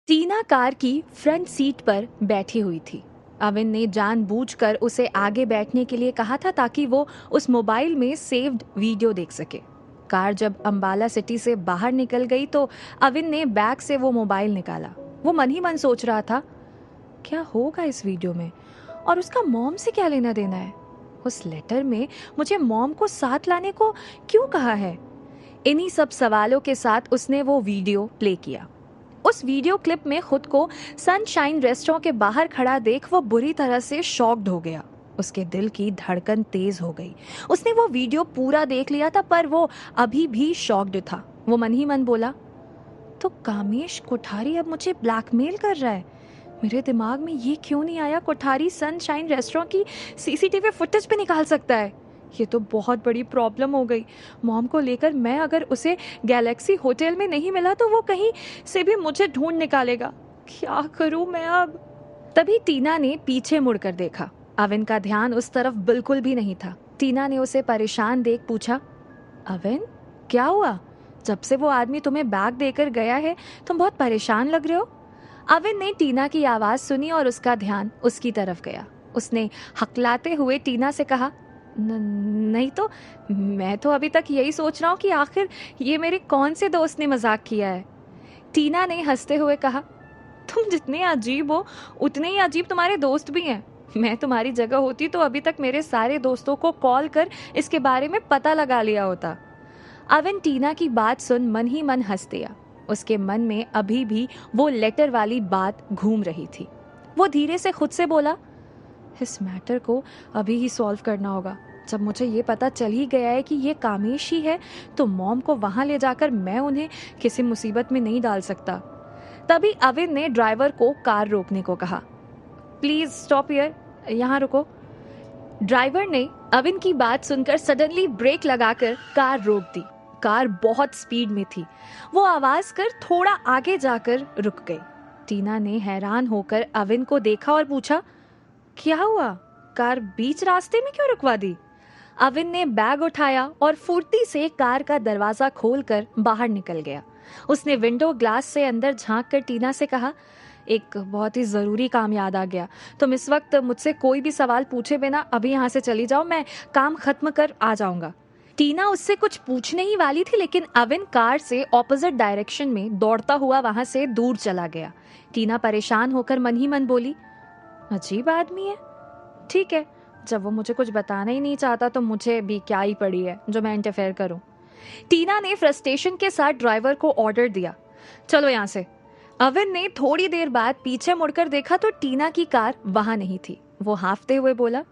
टीना car की front seat पर बैठी हुई थी। अविन ने जानबूझकर उसे आगे बैठने के लिए कहा था ताकि वो उस मोबाइल में सेव्ड वीडियो देख सके। कार जब अंबाला सिटी से बाहर निकल गई तो अविन ने बैग से वो मोबाइल निकाला। वो मन ही मन सोच रहा था, क्या होगा इस वीडियो में और उसका मॉम से क्या लेना देना है। उस लेटर में मुझे मॉम को साथ लाने को क्यों कहा है। इन्हीं सब सवालों के साथ उसने वो वीडियो प्ले किया। उस वीडियो क्लिप में खुद को सनशाइन रेस्टोरेंट के बाहर खड़ा देख वो बुरी तरह से शॉक्ड हो गया। उसके दिल की धड़कन तेज हो गई। उसने वो वीडियो पूरा देख लिया था पर वो अभी भी शॉक्ड था। वो मन ही मन बोला, तो कामेश कोठारी अब मुझे ब्लैकमेल कर रहा है। मेरे दिमाग में ये क्यों नहीं आया कोठारी सनशाइन रेस्टोरेंट की सीसीटीवी फुटेज पे निकाल सकता है। ये तो बहुत बड़ी प्रॉब्लम हो गई। मॉम को लेकर मैं अगर उसे गैलेक्सी होटल में नहीं मिला तो वो कहीं से भी मुझे ढूंढ निकालेगा। क्या करूं मैं अब। तभी टीना ने पीछे मुड़कर देखा। अविन का ध्यान उस तरफ बिल्कुल भी नहीं था। टीना ने उसे परेशान देख पूछा, अविन क्या हुआ? जब से वो आदमी तुम्हें बैग देकर गया है तुम बहुत परेशान लग रहे हो। अविन ने टीना की आवाज सुनी और उसका ध्यान उसकी तरफ गया। उसने हकलाते हुए टीना से कहा, नहीं तो मैं तो अभी तक यही सोच रहा हूँ कि आखिर ये मेरे कौन से दोस्त ने मजाक किया है। टीना ने हंसते हुए कहा, तुम जितने अजीब हो उतने ही अजीब तुम्हारे दोस्त भी हैं। मैं तुम्हारी जगह होती तो अभी तक मेरे सारे दोस्तों को कॉल कर इसके बारे में पता लगा लिया होता। अविन टीना की बात सुन मन ही मन हंस दिया। उसके मन में अभी भी वो लेटर वाली बात घूम रही थी। वो धीरे से खुद से बोला, इस मैटर को अभी ही सॉल्व करना होगा। जब मुझे ये पता चल ही गया है कि ये कामेश ही है तो मॉम को वहां ले जाकर मैं उन्हें किसी मुसीबत में नहीं डाल सकता। तभी अविन ने ड्राइवर को कार रोकने को कहा, प्लीज स्टॉप हियर, यहाँ रुको। ड्राइवर ने अविन की बात सुनकर सडनली ब्रेक लगाकर कार रोक दी। कार बहुत स्पीड में थी। वो आवाज कर थोड़ा आगे जाकर रुक गई। टीना ने हैरान होकर अविन को देखा और पूछा, क्या हुआ? कार बीच रास्ते में क्यों रुकवा दी? अविन ने बैग उठाया और फुर्ती से कार का दरवाजा खोलकर बाहर निकल गया। उसने विंडो ग्लास से अंदर झांक कर टीना से कहा, एक बहुत ही जरूरी काम याद आ गया। तुम इस वक्त मुझसे कोई भी सवाल पूछे बिना अभी यहाँ से चली जाओ, मैं काम खत्म कर आ जाऊंगा। टीना उससे कुछ पूछने ही वाली थी लेकिन अविन कार से ऑपोजिट डायरेक्शन में दौड़ता हुआ वहां से दूर चला गया। टीना परेशान होकर मन ही मन बोली, अजीब आदमी है। ठीक है, जब वो मुझे कुछ बताना ही नहीं चाहता तो मुझे भी क्या ही पड़ी है जो मैं इंटरफेयर करूं। टीना ने फ्रस्ट्रेशन के साथ ड्राइवर को ऑर्डर दिया, चलो यहाँ से। अविन ने थोड़ी देर बाद पीछे मुड़कर देखा तो टीना की कार वहां नहीं थी। वो हांफते हुए बोला,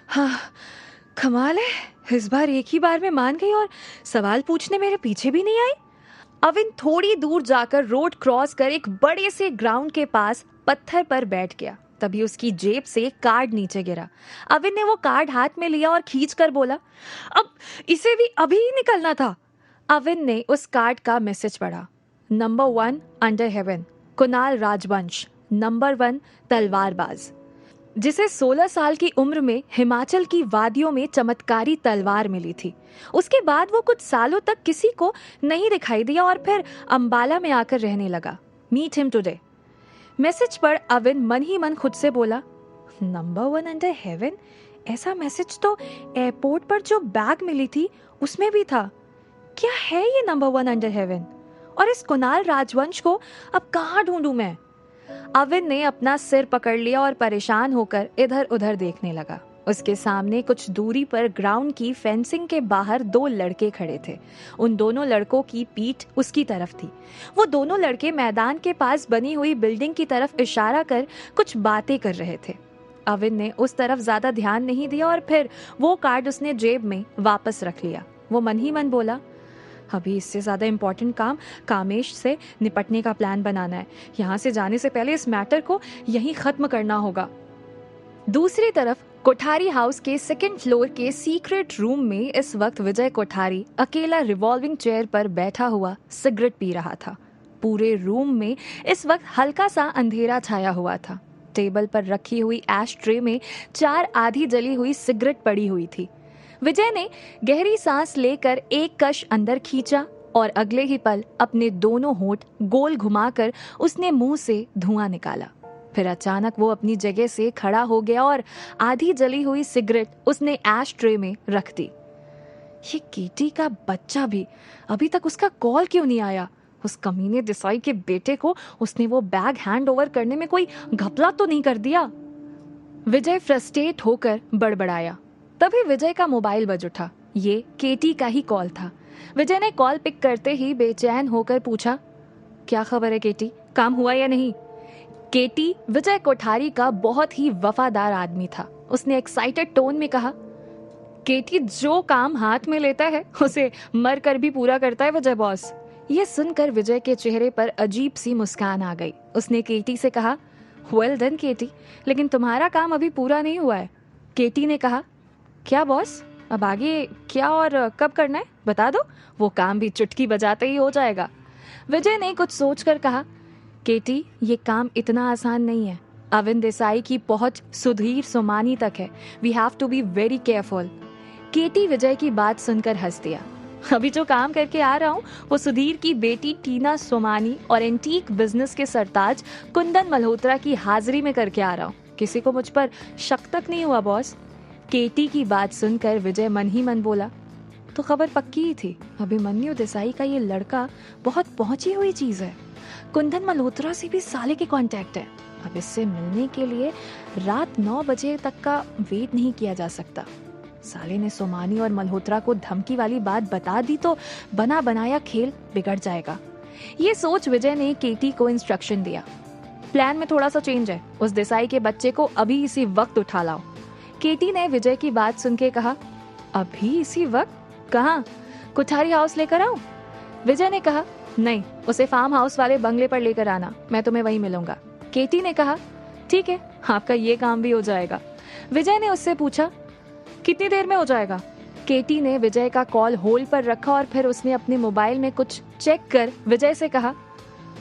हाँ कमाल है, इस बार एक ही बार में मान गई और सवाल पूछने मेरे पीछे भी नहीं आई। अविन थोड़ी दूर जाकर रोड क्रॉस कर एक बड़े से ग्राउंड के पास पत्थर पर बैठ गया। तभी उसकी जेब से कार्ड नीचे गिरा। अविन ने वो कार्ड हाथ में लिया और खींचकर बोला, अब इसे भी अभी ही निकलना था। अविन ने उस कार्ड का मैसेज पढ़ा, नंबर 1 अंडर हेवन, कुणाल राजवंश, नंबर 1 तलवारबाज, जिसे 16 साल की उम्र में हिमाचल की वादियों में चमत्कारी तलवार मिली थी। उसके बाद वो कुछ सालों तक किसी को नहीं दिखाई दिया और फिर अंबाला में आकर रहने लगा। Meet him today. मैसेज पर अविन मन ही मन खुद से बोला, नंबर 1 अंडर हेवन, ऐसा मैसेज तो एयरपोर्ट पर जो बैग मिली थी उसमें भी था। क्या है ये नंबर 1 अंडर हेवन? और इस कुणाल राजवंश को अब कहाँ ढूंढूं मैं? अविन ने अपना सिर पकड़ लिया और परेशान होकर इधर उधर देखने लगा। उसके सामने कुछ दूरी पर ग्राउंड की फेंसिंग के बाहर 2 लड़के खड़े थे। उन दोनों लड़कों की पीठ उसकी तरफ थी। वो दोनों लड़के मैदान के पास बनी हुई बिल्डिंग की तरफ इशारा कर कुछ बातें कर रहे थे। अविन ने उस तरफ ज्यादा ध्यान नहीं दिया और फिर वो कार्ड उसने जेब में वापस रख लिया। वो मन ही मन बोला, अभी इससे ज्यादा इम्पोर्टेंट काम कामेश से निपटने का प्लान बनाना है। यहाँ से जाने से पहले इस मैटर को यहीं खत्म करना होगा। दूसरी तरफ कोठारी हाउस के 2nd फ्लोर के सीक्रेट रूम में इस वक्त विजय कोठारी अकेला रिवॉल्विंग चेयर पर बैठा हुआ सिगरेट पी रहा था। पूरे रूम में इस वक्त हल्का सा अंधेरा छाया हुआ था। टेबल पर रखी हुई एश ट्रे में 4 आधी जली हुई सिगरेट पड़ी हुई थी। विजय ने गहरी सांस लेकर एक कश अंदर खींचा और अगले ही पल अपने दोनों होंठ गोल घुमाकर उसने मुंह से धुआं निकाला। फिर अचानक वो अपनी जगह से खड़ा हो गया और आधी जली हुई सिगरेट उसने ऐश ट्रे में रख दी। ये केटी का बच्चा भी, अभी तक उसका कॉल क्यों नहीं आया? उस कमीने देसाई के बेटे को उसने वो बैग हैंड ओवर करने में कोई घपला तो नहीं कर दिया? विजय फ्रस्ट्रेट होकर बड़बड़ाया। तभी विजय का मोबाइल बज उठा। ये केटी का ही कॉल था। विजय ने कॉल पिक करते ही बेचैन होकर पूछा, क्या खबर है केटी, काम हुआ या नहीं? केटी विजय कोठारी का बहुत ही वफादार आदमी था। उसने एक्साइटेड टोन में कहा, केटी जो काम हाथ में लेता है उसे मर कर भी पूरा करता है विजय बॉस। ये सुनकर विजय के चेहरे पर अजीब सी मुस्कान आ गई। उसने केटी से कहा, वेल डन केटी, लेकिन तुम्हारा काम अभी पूरा नहीं हुआ है। केटी ने कहा, क्या बॉस, अब आगे क्या और कब करना है बता दो, वो काम भी चुटकी बजाते ही हो जाएगा। विजय ने कुछ सोचकर कहा, केटी ये काम इतना आसान नहीं है। अविन देसाई की पहुंच सुधीर सोमानी तक है। We have to be very careful. KT Vijay की बात सुनकर हंस दिया। अभी जो काम करके आ रहा हूँ वो सुधीर की बेटी टीना सोमानी और एंटीक बिजनेस के सरताज कुंदन मल्होत्रा की हाजिरी में करके आ रहा हूँ। किसी को मुझ पर शक तक नहीं हुआ बॉस। केटी की बात सुनकर विजय मन ही मन बोला, तो खबर पक्की ही थी। अभिमन्यु देसाई का ये लड़का बहुत पहुंची हुई चीज है। कुंदन मल्होत्रा से भी साले के कांटेक्ट है। अब इससे मिलने के लिए रात 9 बजे तक का वेट नहीं किया जा सकता। साले ने सोमानी और मल्होत्रा को धमकी वाली बात बता दी तो बना बनाया खेल बिगड़ जाएगा। ये सोच विजय ने केटी को इंस्ट्रक्शन दिया, प्लान में थोड़ा सा चेंज है। उस देसाई के बच्चे को अभी इसी वक्त उठा लाओ। केटी ने विजय की बात सुन के कहा, अभी इसी वक्त? कहाँ? कोठारी हाउस लेकर आऊं? विजय ने कहा, नहीं, उसे फार्म हाउस वाले बंगले पर लेकर आना, मैं तुम्हें वहीं मिलूंगा। केटी ने कहा, ठीक है, आपका ये काम भी हो जाएगा। विजय ने उससे पूछा, कितनी देर में हो जाएगा? केटी ने विजय का कॉल होल्ड पर रखा और फिर उसने अपने मोबाइल में कुछ चेक कर विजय से कहा,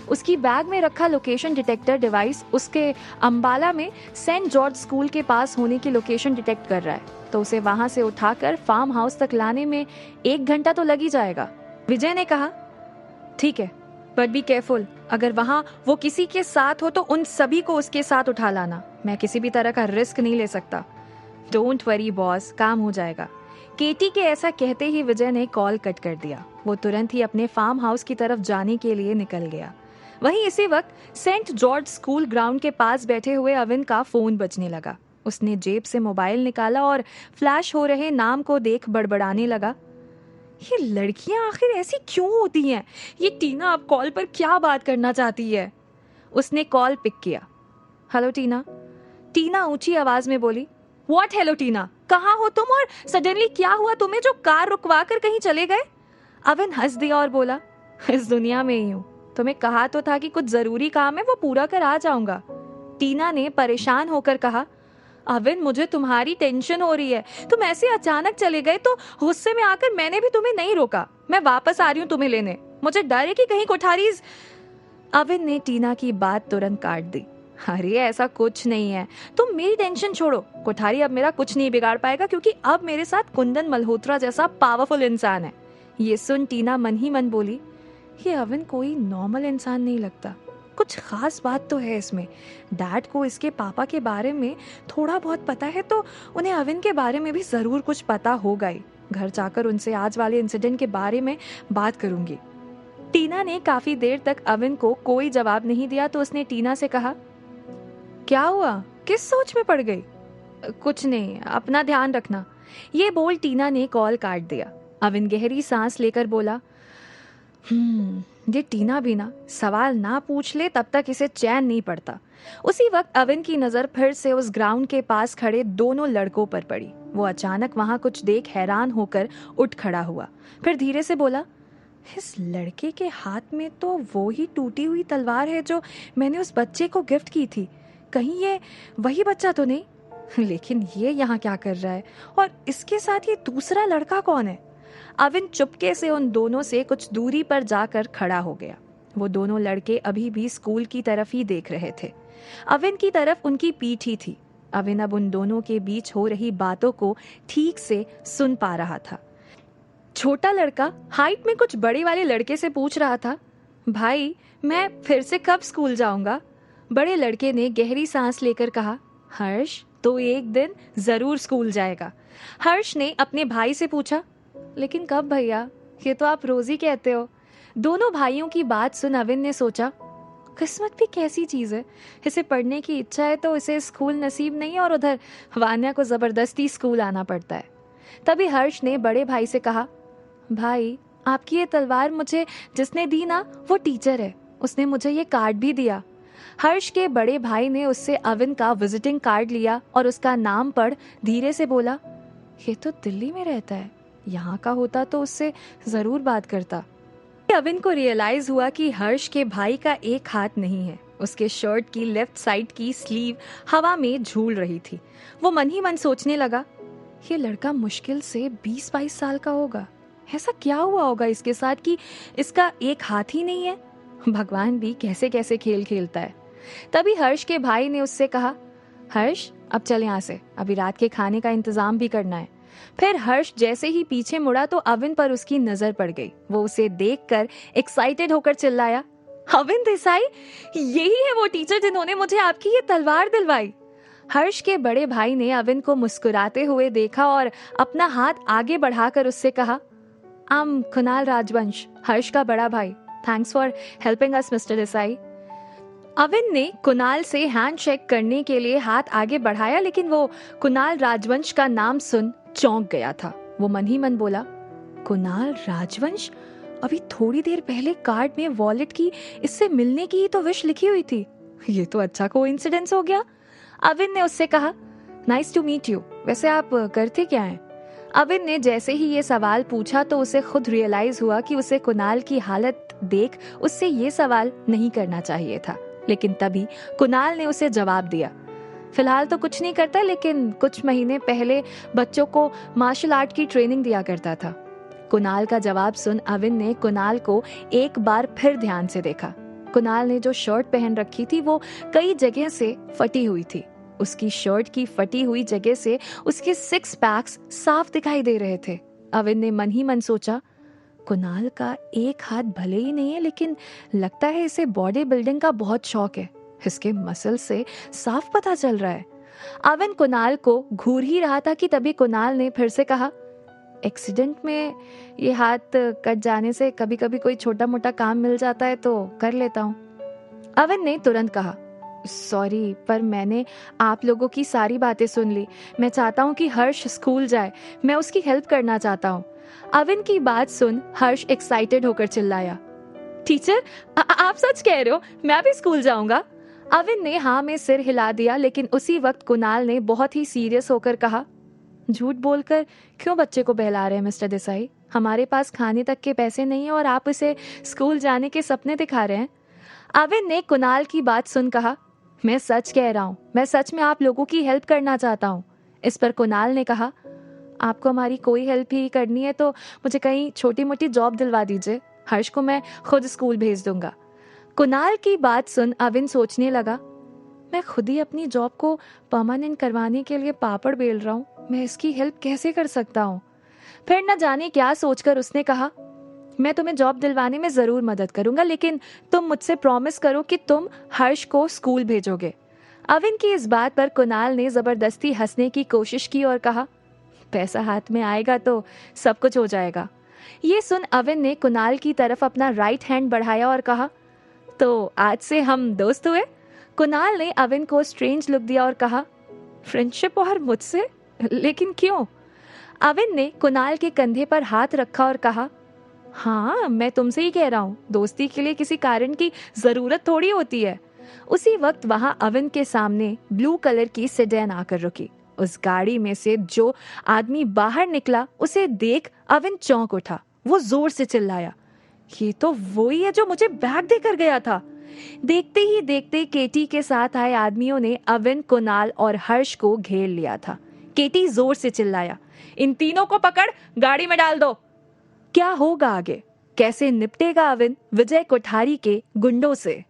उसकी बैग में रखा लोकेशन डिटेक्टर डिवाइस उसके अंबाला में सेंट जॉर्ज स्कूल के पास होने की लोकेशन डिटेक्ट कर रहा है, तो उसे वहां से उठाकर फार्म हाउस तक लाने में 1 घंटा तो लग ही जाएगा। विजय ने कहा, ठीक है, बट बी केयरफुल, अगर वहां वो किसी के साथ हो तो उन सभी को उसके साथ उठा लाना। मैं किसी भी तरह का रिस्क नहीं ले सकता। डोंट वरी बॉस, काम हो जाएगा। केटी के ऐसा कहते ही विजय ने कॉल कट कर दिया। वो तुरंत ही अपने फार्म हाउस की तरफ जाने के लिए निकल गया। वहीं इसी वक्त सेंट जॉर्ज स्कूल ग्राउंड के पास बैठे हुए अविन का फोन बजने लगा। उसने जेब से मोबाइल निकाला और फ्लैश हो रहे नाम को देख बड़बड़ाने लगा, ये लड़कियां आखिर ऐसी क्यों होती हैं? ये टीना अब कॉल पर क्या बात करना चाहती है? उसने कॉल पिक किया। हेलो टीना। टीना ऊंची आवाज में बोली, व्हाट हेलो टीना, कहाँ हो तुम और सडनली क्या हुआ तुम्हें जो कार रुकवा कर कहीं चले गए? अविन हंस दिया और बोला, इस दुनिया में ही हूँ, तुम्हें कहा तो था कि कुछ जरूरी काम है वो पूरा कर आ जाऊंगा। टीना ने परेशान होकर कहा, अविन मुझे तुम्हारी टेंशन हो रही है, तुम ऐसे अचानक चले गए तो गुस्से में आकर मैंने भी तुम्हें नहीं रोका। मैं वापस आ रही हूँ तुम्हें लेने, मुझे डर है कि कहीं कोठारी। अविन ने टीना की बात तुरंत काट दी। अरे ऐसा कुछ नहीं है, तुम मेरी टेंशन छोड़ो। कोठारी अब मेरा कुछ नहीं बिगाड़ पाएगा क्योंकि अब मेरे साथ कुंदन मल्होत्रा जैसा पावरफुल इंसान है। ये सुन टीना मन ही मन बोली, ये अविन कोई नॉर्मल इंसान नहीं लगता, कुछ खास बात तो है इसमें। डैड को इसके पापा के बारे में थोड़ा बहुत पता है तो उन्हें अविन के बारे में भी जरूर कुछ पता होगा ही। घर जाकर उनसे आज वाले इंसिडेंट के बारे में बात करूंगी। टीना ने काफी देर तक अविन को कोई जवाब नहीं दिया तो उसने टीना से कहा, क्या हुआ, किस सोच में पड़ गई? कुछ नहीं, अपना ध्यान रखना। ये बोल टीना ने कॉल काट दिया। अविन गहरी सांस लेकर बोला, ये टीना भी ना सवाल ना पूछ ले तब तक इसे चैन नहीं पड़ता। उसी वक्त अविन की नजर फिर से उस ग्राउंड के पास खड़े दोनों लड़कों पर पड़ी। वो अचानक वहां कुछ देख हैरान होकर उठ खड़ा हुआ, फिर धीरे से बोला, इस लड़के के हाथ में तो वो ही टूटी हुई तलवार है जो मैंने उस बच्चे को गिफ्ट की थी। कहीं ये वही बच्चा तो नहीं? लेकिन ये यहाँ क्या कर रहा है और इसके साथ ये दूसरा लड़का कौन है? अविन चुपके से उन दोनों से कुछ दूरी पर जाकर खड़ा हो गया। वो दोनों लड़के अभी भी स्कूल की तरफ ही देख रहे थे। अविन की तरफ उनकी पीठ ही थी। अविन अब उन दोनों के बीच हो रही बातों को ठीक से सुन पा रहा था। छोटा लड़का हाइट में कुछ बड़े वाले लड़के से पूछ रहा था, भाई मैं फिर से कब स्कूल जाऊंगा? बड़े लड़के ने गहरी सांस लेकर कहा, हर्ष तो एक दिन जरूर स्कूल जाएगा। हर्ष ने अपने भाई से पूछा, लेकिन कब भैया? ये तो आप रोज ही कहते हो। दोनों भाइयों की बात सुन अविन ने सोचा, किस्मत भी कैसी चीज है, इसे पढ़ने की इच्छा है तो इसे स्कूल नसीब नहीं और उधर वान्या को जबरदस्ती स्कूल आना पड़ता है। तभी हर्ष ने बड़े भाई से कहा, भाई आपकी ये तलवार मुझे जिसने दी ना वो टीचर है, उसने मुझे ये कार्ड भी दिया। हर्ष के बड़े भाई ने उससे अविन का विजिटिंग कार्ड लिया और उसका नाम पढ़ धीरे से बोला, ये तो दिल्ली में रहता है, यहाँ का होता तो उससे जरूर बात करता। अविन को रियलाइज हुआ कि हर्ष के भाई का एक हाथ नहीं है। उसके शर्ट की लेफ्ट साइड की स्लीव हवा में झूल रही थी। वो मन ही मन सोचने लगा, ये लड़का मुश्किल से 20-22 साल का होगा। ऐसा क्या हुआ होगा इसके साथ कि इसका एक हाथ ही नहीं है? भगवान भी कैसे कैसे खेल खेलता है। तभी हर्ष के भाई ने उससे कहा, हर्ष अब चल यहाँ से, अभी रात के खाने का इंतजाम भी करना है। फिर हर्ष जैसे ही पीछे मुड़ा तो अविन पर उसकी नजर पड़ गई। वो उसे देखकर एक्साइटेड होकर चिल्लाया, अविन देसाई, यही है वो टीचर जिन्होंने मुझे आपकी ये तलवार दिलवाई। हर्ष के बड़े भाई ने अविन को मुस्कुराते हुए देखा और अपना हाथ आगे बढ़ाकर उससे कहा, कुणाल राजवंश, हर्ष का बड़ा भाई। Thanks for helping us mister Desai. Avin ने कुणाल से हैंडशेक करने के लिए हाथ आगे बढ़ाया, लेकिन वो कुणाल राजवंश का नाम सुन चौंक गया था। वो मन ही मन बोला, कुणाल राजवंश? अभी थोड़ी देर पहले कार्ड में वॉलेट की इससे मिलने की ही तो विश लिखी हुई थी। ये तो अच्छा कोइंसिडेंस हो गया। अविन ने उससे कहा, नाइस टू मीट यू, वैसे आप करते क्या हैं? अविन ने जैसे ही ये सवाल पूछा तो उसे खुद रियलाइज हुआ कि उसे कुणाल की हालत देख उससे ये सवाल नहीं करना चाहिए था। लेकिन तभी कुणाल ने उसे जवाब दिया, फिलहाल तो कुछ नहीं करता, लेकिन कुछ महीने पहले बच्चों को मार्शल आर्ट की ट्रेनिंग दिया करता था। कुणाल का जवाब सुन अविन ने कुणाल को एक बार फिर ध्यान से देखा। कुणाल ने जो शर्ट पहन रखी थी वो कई जगह से फटी हुई थी। उसकी शर्ट की फटी हुई जगह से उसके 6 पैक्स साफ दिखाई दे रहे थे। अविन ने मन ही मन सोचा, कुणाल का एक हाथ भले ही नहीं है, लेकिन लगता है इसे बॉडी बिल्डिंग का बहुत शौक है। इसके मसल से साफ पता चल रहा है। अविन कुणाल को घूर ही रहा था कि तभी कुणाल ने फिर से कहा, एक्सीडेंट में ये हाथ कट जाने से कभी कभी कोई छोटा मोटा काम मिल जाता है तो कर लेता हूँ। अविन ने तुरंत कहा, सॉरी, पर मैंने आप लोगों की सारी बातें सुन ली। मैं चाहता हूँ कि हर्ष स्कूल जाए, मैं उसकी हेल्प करना चाहता हूँ। अविन की बात सुन हर्ष एक्साइटेड होकर चिल्लाया, टीचर आप सच कह रहे हो? मैं भी स्कूल जाऊंगा। अविन ने हाँ में सिर हिला दिया, लेकिन उसी वक्त कुणाल ने बहुत ही सीरियस होकर कहा, झूठ बोलकर क्यों बच्चे को बहला रहे हैं मिस्टर देसाई? हमारे पास खाने तक के पैसे नहीं है और आप इसे स्कूल जाने के सपने दिखा रहे हैं। अविन ने कुणाल की बात सुन कहा, मैं सच कह रहा हूँ, मैं सच में आप लोगों की हेल्प करना चाहता हूँ। इस पर कुणाल ने कहा, आपको हमारी कोई हेल्प ही करनी है तो मुझे कहीं छोटी मोटी जॉब दिलवा दीजिए, हर्ष को मैं खुद स्कूल भेज दूंगा। कुणाल की बात सुन अविन सोचने लगा, मैं खुद ही अपनी जॉब को परमानेंट करवाने के लिए पापड़ बेल रहा हूँ, मैं इसकी हेल्प कैसे कर सकता हूँ? फिर न जाने क्या सोचकर उसने कहा, मैं तुम्हें जॉब दिलवाने में जरूर मदद करूंगा, लेकिन तुम मुझसे प्रॉमिस करो कि तुम हर्ष को स्कूल भेजोगे। अविन की इस बात पर कुणाल ने जबरदस्ती हंसने की कोशिश की और कहा, पैसा हाथ में आएगा तो सब कुछ हो जाएगा। ये सुन अविन ने कुणाल की तरफ अपना राइट हैंड बढ़ाया और कहा, तो आज से हम दोस्त हुए? कुणाल ने अविन को स्ट्रेंज लुक दिया और कहा, फ्रेंडशिप और मुझसे? लेकिन क्यों? अविन ने कुणाल के कंधे पर हाथ रखा और कहा, हाँ मैं तुमसे ही कह रहा हूँ, दोस्ती के लिए किसी कारण की जरूरत थोड़ी होती है। उसी वक्त वहां अविन के सामने ब्लू कलर की सेडान आकर रुकी। उस गाड़ी में से जो आदमी बाहर निकला उसे देख अविन चौंक उठा। वो जोर से चिल्लाया, ये तो वही है जो मुझे बैग देकर गया था। देखते ही देखते केटी के साथ आए आदमियों ने अविन, कुणाल और हर्ष को घेर लिया था। केटी जोर से चिल्लाया, इन तीनों को पकड़ गाड़ी में डाल दो। क्या होगा आगे? कैसे निपटेगा अविन विजय कोठारी के गुंडों से?